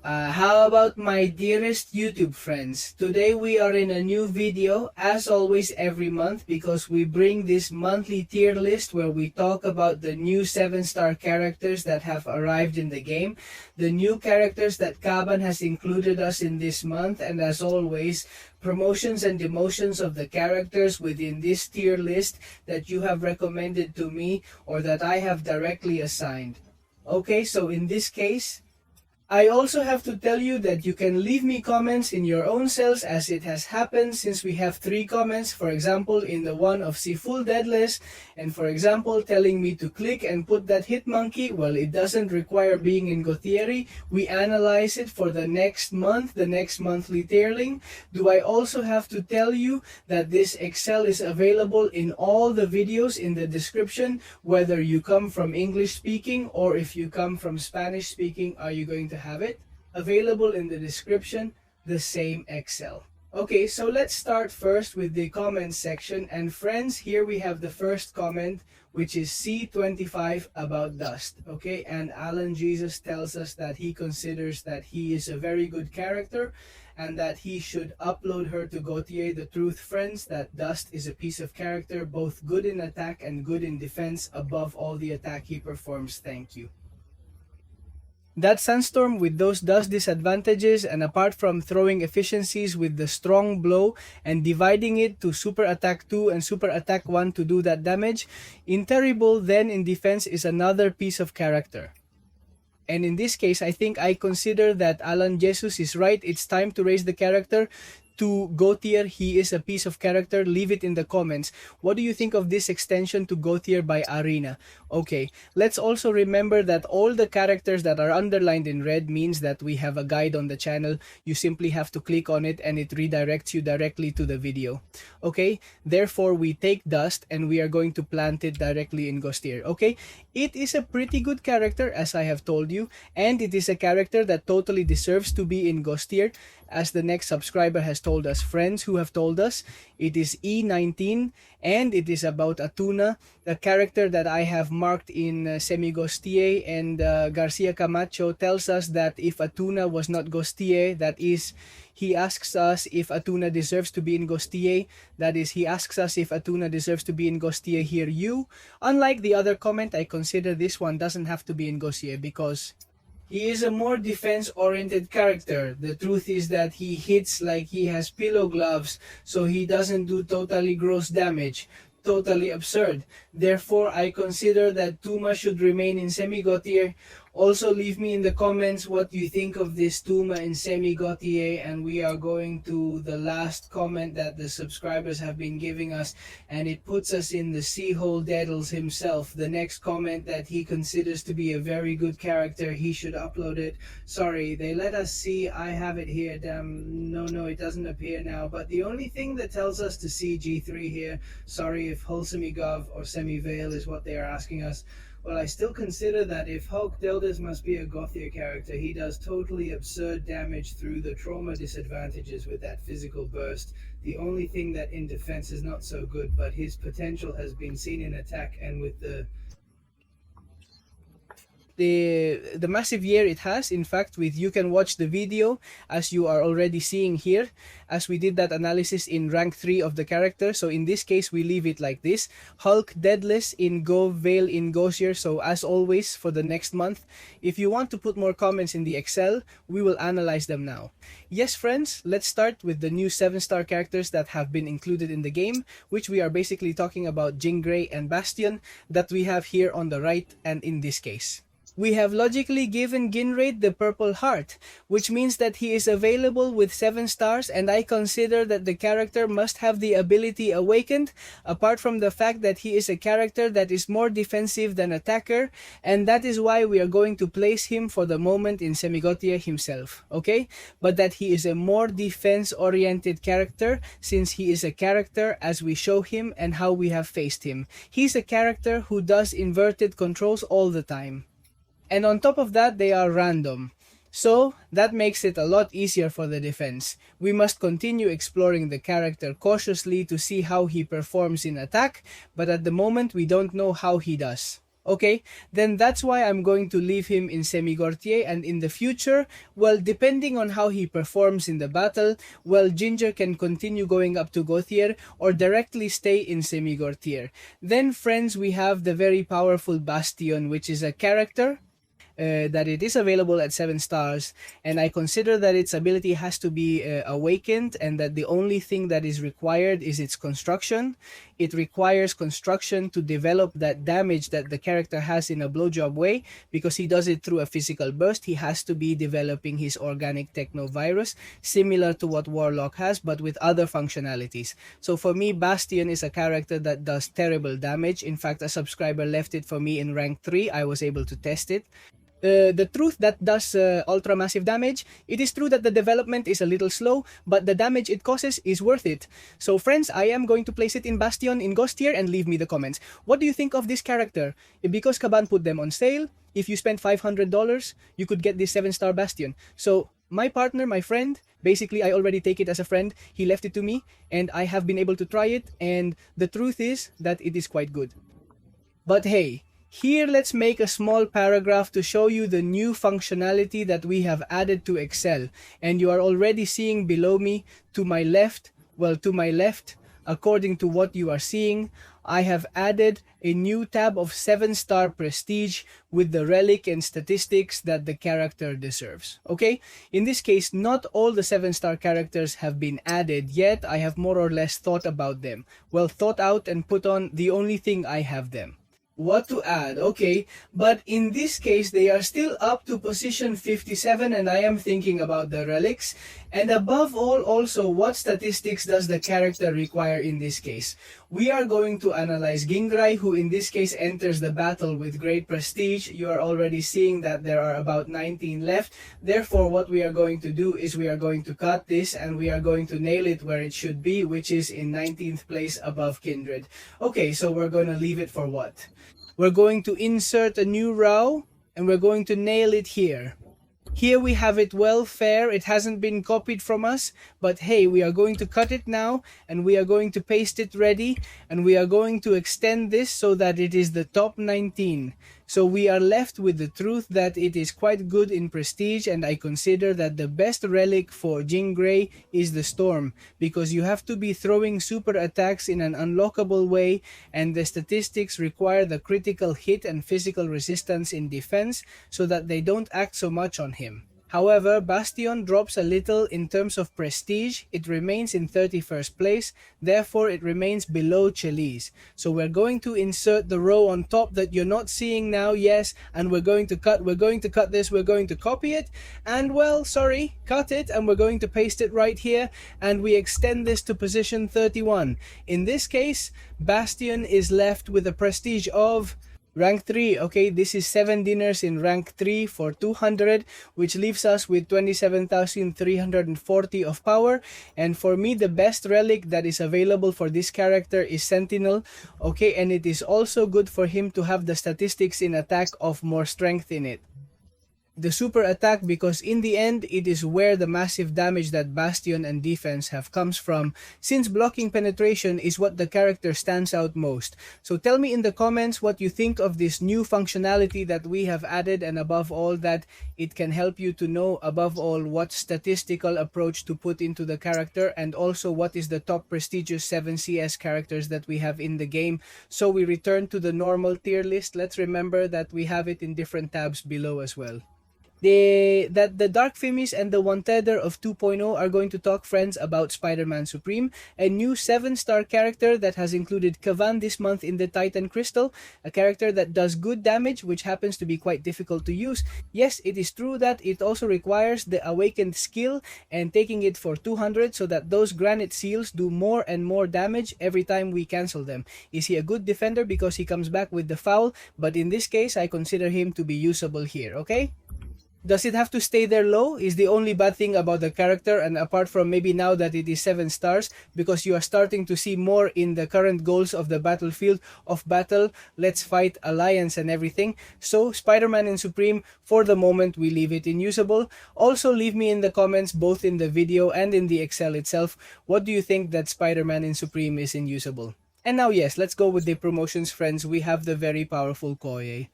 How about my dearest YouTube friends? Today we are in a new video, as always every month, because we bring this monthly tier list where we talk about the new 7-star characters that have arrived in the game, the new characters that Kaban has included us in this month, and as always, promotions and demotions of the characters within this tier list that you have recommended to me or that I have directly assigned. Okay, so in this case, I also have to tell you that you can leave me comments in your own cells, as it has happened since we have 3 comments, for example in the one of Full Deadless, and for example telling me to click and put that hit monkey. Well, it doesn't require being in Godtier. We analyze it for the next month, the next monthly tierling. Do I also have to tell you that this Excel is available in all the videos in the description, whether you come from English speaking or if you come from Spanish speaking, are you going to have it available in the description, the same Excel. Okay, so let's start first with the comments section, and friends, here we have the first comment, which is C25 about Dust. Okay, and Alan Jesus tells us that he considers that he is a very good character and that he should upload her to Godtier. The truth, friends, that Dust is a piece of character, both good in attack and good in defense. Above all the attack he performs. Thank you. That Sandstorm with those dust disadvantages, and apart from throwing efficiencies with the strong blow and dividing it to super attack 2 and super attack 1 to do that damage, in terrible then in defense is another piece of character. And in this case, I think I consider that Alan Jesus is right. It's time to raise the character to Godtier. He is a piece of character. Leave it in the comments. What do you think of this extension to Godtier by Arena? Okay, let's also remember that all the characters that are underlined in red means that we have a guide on the channel. You simply have to click on it and it redirects you directly to the video. Okay, therefore we take Dust and we are going to plant it directly in Godtier. Okay, it is a pretty good character, as I have told you, and it is a character that totally deserves to be in Godtier. As the next subscriber has told us, friends who have told us, it is E19 and it is about Atuna, the character that I have marked in semi-Godtier, and Garcia Camacho tells us that if Atuna was not Godtier, that is, he asks us if Atuna deserves to be in Godtier. That is, he asks us if Atuna deserves to be in Godtier here. You, unlike the other comment, I consider this one doesn't have to be in Godtier because he is a more defense-oriented character. The truth is that he hits like he has pillow gloves, so he doesn't do totally gross damage. Totally absurd. Therefore, I consider that Tuma should remain in semi-Godtier. Also, leave me in the comments what you think of this Tuma in semi-Godtier, and we are going to the last comment that the subscribers have been giving us, and it puts us in the Seahole Daddles himself. The next comment that he considers to be a very good character, he should upload it. Sorry, they let us see. I have it here. Damn, no, it doesn't appear now. But the only thing that tells us to see G3 here, sorry if Wholesome-Gov or Semi-Veil is what they are asking us. Well, I still consider that if Hulk Deldas must be a Godtier character, he does totally absurd damage through the trauma disadvantages with that physical burst. The only thing that in defense is not so good, but his potential has been seen in attack, and with the massive year it has. In fact, with you can watch the video as you are already seeing here, as we did that analysis in rank 3 of the character. So in this case we leave it like this: Hulk Deadless in Go, Veil in Godtier. So as always for the next month, if you want to put more comments in the Excel, we will analyze them now. Yes friends, let's start with the new 7-star characters that have been included in the game, which we are basically talking about Jean Grey and Bastion, that we have here on the right. And in this case, we have logically given Ginraid the purple heart, which means that he is available with 7 stars, and I consider that the character must have the ability awakened, apart from the fact that he is a character that is more defensive than attacker, and that is why we are going to place him for the moment in semi-Godtier himself, okay? But that he is a more defense-oriented character, since he is a character as we show him and how we have faced him. He's a character who does inverted controls all the time. And on top of that, they are random. So that makes it a lot easier for the defense. We must continue exploring the character cautiously to see how he performs in attack, but at the moment we don't know how he does. Okay, then that's why I'm going to leave him in semi-Godtier, and in the future, well, depending on how he performs in the battle, well, Ginger can continue going up to Godtier or directly stay in semi-Godtier. Then, friends, we have the very powerful Bastion, which is a character that it is available at 7 stars, and I consider that its ability has to be awakened, and that the only thing that is required is its construction. It requires construction to develop that damage that the character has in a blowjob way, because he does it through a physical burst. He has to be developing his organic technovirus, similar to what Warlock has, but with other functionalities. So for me, Bastion is a character that does terrible damage. In fact, a subscriber left it for me in rank 3. I was able to test it. The truth that does ultra massive damage, it is true that the development is a little slow, but the damage it causes is worth it. So friends, I am going to place it in Bastion in Godtier, and leave me the comments. What do you think of this character? Because Kaban put them on sale, if you spend $500, you could get this 7-star Bastion. So my partner, my friend, basically I already take it as a friend. He left it to me, and I have been able to try it, and the truth is that it is quite good. But hey, here let's make a small paragraph to show you the new functionality that we have added to Excel. And you are already seeing below me, to my left, according to what you are seeing, I have added a new tab of 7-star prestige with the relic and statistics that the character deserves. Okay, in this case, not all the 7-star characters have been added yet. I have more or less thought about them. Well, thought out and put on the only thing I have them. What to add, okay, but in this case they are still up to position 57, and I am thinking about the relics, and above all also, what statistics does the character require in this case? We are going to analyze Gingrai, who in this case enters the battle with great prestige. You are already seeing that there are about 19 left. Therefore, what we are going to do is we are going to cut this, and we are going to nail it where it should be, which is in 19th place above Kindred. Okay, so we're going to leave it for what? We're going to insert a new row, and we're going to nail it here. Here we have it well fair. It hasn't been copied from us, but hey, we are going to cut it now, and we are going to paste it ready, and we are going to extend this so that it is the top 19. So we are left with the truth that it is quite good in prestige, and I consider that the best relic for Gingrai is the Storm, because you have to be throwing super attacks in an unlockable way, and the statistics require the critical hit and physical resistance in defense so that they don't act so much on him. However, Bastion drops a little in terms of prestige. It remains in 31st place, therefore it remains below Chalice. So we're going to insert the row on top that you're not seeing now, yes, and we're going to cut this, we're going to copy it, and well, sorry, cut it, and we're going to paste it right here, and we extend this to position 31. In this case, Bastion is left with a prestige of rank 3, okay, this is 7 dinners in rank 3 for 200, which leaves us with 27,340 of power. And for me, the best relic that is available for this character is Sentinel, okay, and it is also good for him to have the statistics in attack of more strength in it. The super attack, because in the end it is where the massive damage that Bastion and defense have comes from, since blocking penetration is what the character stands out most. So tell me in the comments what you think of this new functionality that we have added, and above all that it can help you to know above all what statistical approach to put into the character, and also what is the top prestigious 7 CS characters that we have in the game. So we return to the normal tier list. Let's remember that we have it in different tabs below as well. That the Dark Fimis and the One Tether of 2.0 are going to talk, friends, about Spider-Man Supreme, a new 7-star character that has included Kavan this month in the Titan Crystal, a character that does good damage, which happens to be quite difficult to use. Yes, it is true that it also requires the Awakened skill, and taking it for 200 so that those Granite Seals do more and more damage every time we cancel them. Is he a good defender because he comes back with the foul? But in this case, I consider him to be usable here, okay? Does it have to stay there low is the only bad thing about the character, and apart from maybe now that it is 7 stars, because you are starting to see more in the current goals of the battlefield of battle, let's fight, alliance and everything. So Spider-Man and Supreme, for the moment we leave it in usable. Also leave me in the comments, both in the video and in the Excel itself, what do you think that Spider-Man and Supreme is in usable? And now yes, let's go with the promotions, friends. We have the very powerful Koye.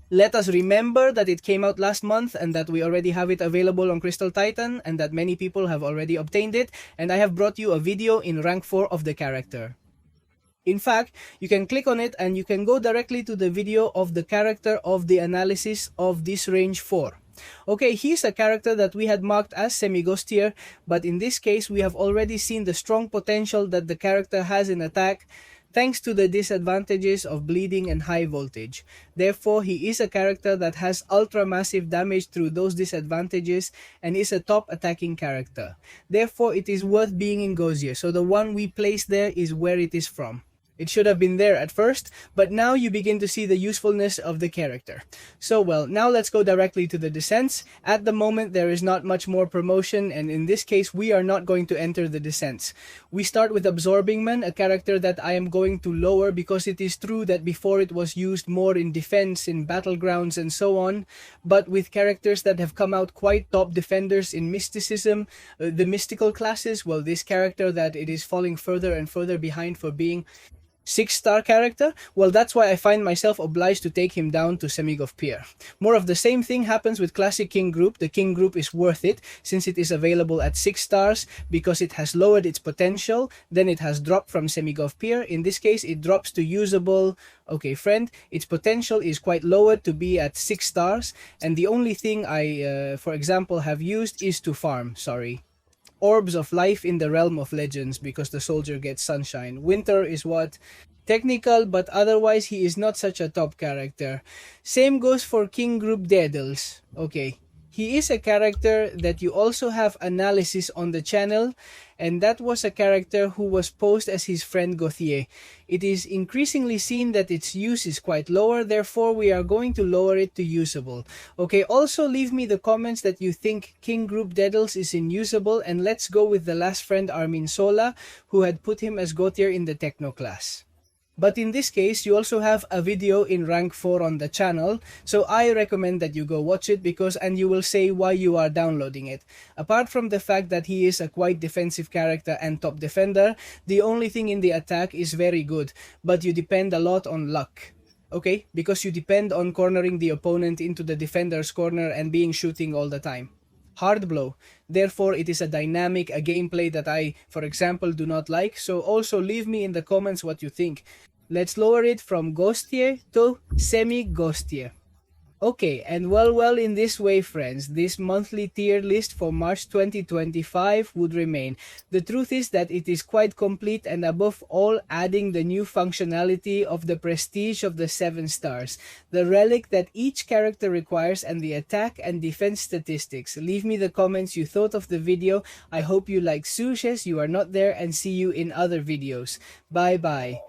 Let us remember that it came out last month and that we already have it available on Crystal Titan and that many people have already obtained it, and I have brought you a video in rank 4 of the character. In fact, you can click on it and you can go directly to the video of the character of the analysis of this range 4. Okay, he's a character that we had marked as semi-Godtier, but in this case we have already seen the strong potential that the character has in attack, thanks to the disadvantages of bleeding and high voltage. Therefore, he is a character that has ultra massive damage through those disadvantages and is a top attacking character. Therefore, it is worth being in Godtier, so the one we place there is where it is from. It should have been there at first, but now you begin to see the usefulness of the character. So well, now let's go directly to the descents. At the moment there is not much more promotion, and in this case we are not going to enter the descents. We start with Absorbing Man, a character that I am going to lower because it is true that before it was used more in defense, in battlegrounds and so on, but with characters that have come out quite top defenders in mysticism, the mystical classes, well, this character that it is falling further and further behind for being 6-star character, well, that's why I find myself obliged to take him down to semi-Godtier. More of the same thing happens with Classic King Group. The King Group is worth it since it is available at 6 stars because it has lowered its potential, then it has dropped from semi-Godtier. In this case, it drops to usable. Okay, friend, its potential is quite lowered to be at 6 stars, and the only thing I, for example, have used is to farm, Orbs of Life in the Realm of Legends because the soldier gets sunshine. Winter is what? Technical, but otherwise he is not such a top character. Same goes for King Group Daedals. Okay, he is a character that you also have analysis on the channel, and that was a character who was posed as his friend Godtier. It is increasingly seen that its use is quite lower, therefore we are going to lower it to usable. Okay, also leave me the comments that you think King Group Daedals is unusable, and let's go with the last friend Armin Sola, who had put him as Godtier in the Techno class. But in this case, you also have a video in rank 4 on the channel, so I recommend that you go watch it and you will say why you are downloading it. Apart from the fact that he is a quite defensive character and top defender, the only thing in the attack is very good, but you depend a lot on luck. Okay, because you depend on cornering the opponent into the defender's corner and being shooting all the time. Hard blow. Therefore, it is a gameplay that I, for example, do not like. So also leave me in the comments what you think. Let's lower it from Godtier to semi-Godtier. Okay, and well, in this way, friends, this monthly tier list for March 2025 would remain. The truth is that it is quite complete, and above all, adding the new functionality of the prestige of the 7 stars, the relic that each character requires, and the attack and defense statistics. Leave me the comments you thought of the video. I hope you like Sushes, you are not there, and see you in other videos. Bye bye.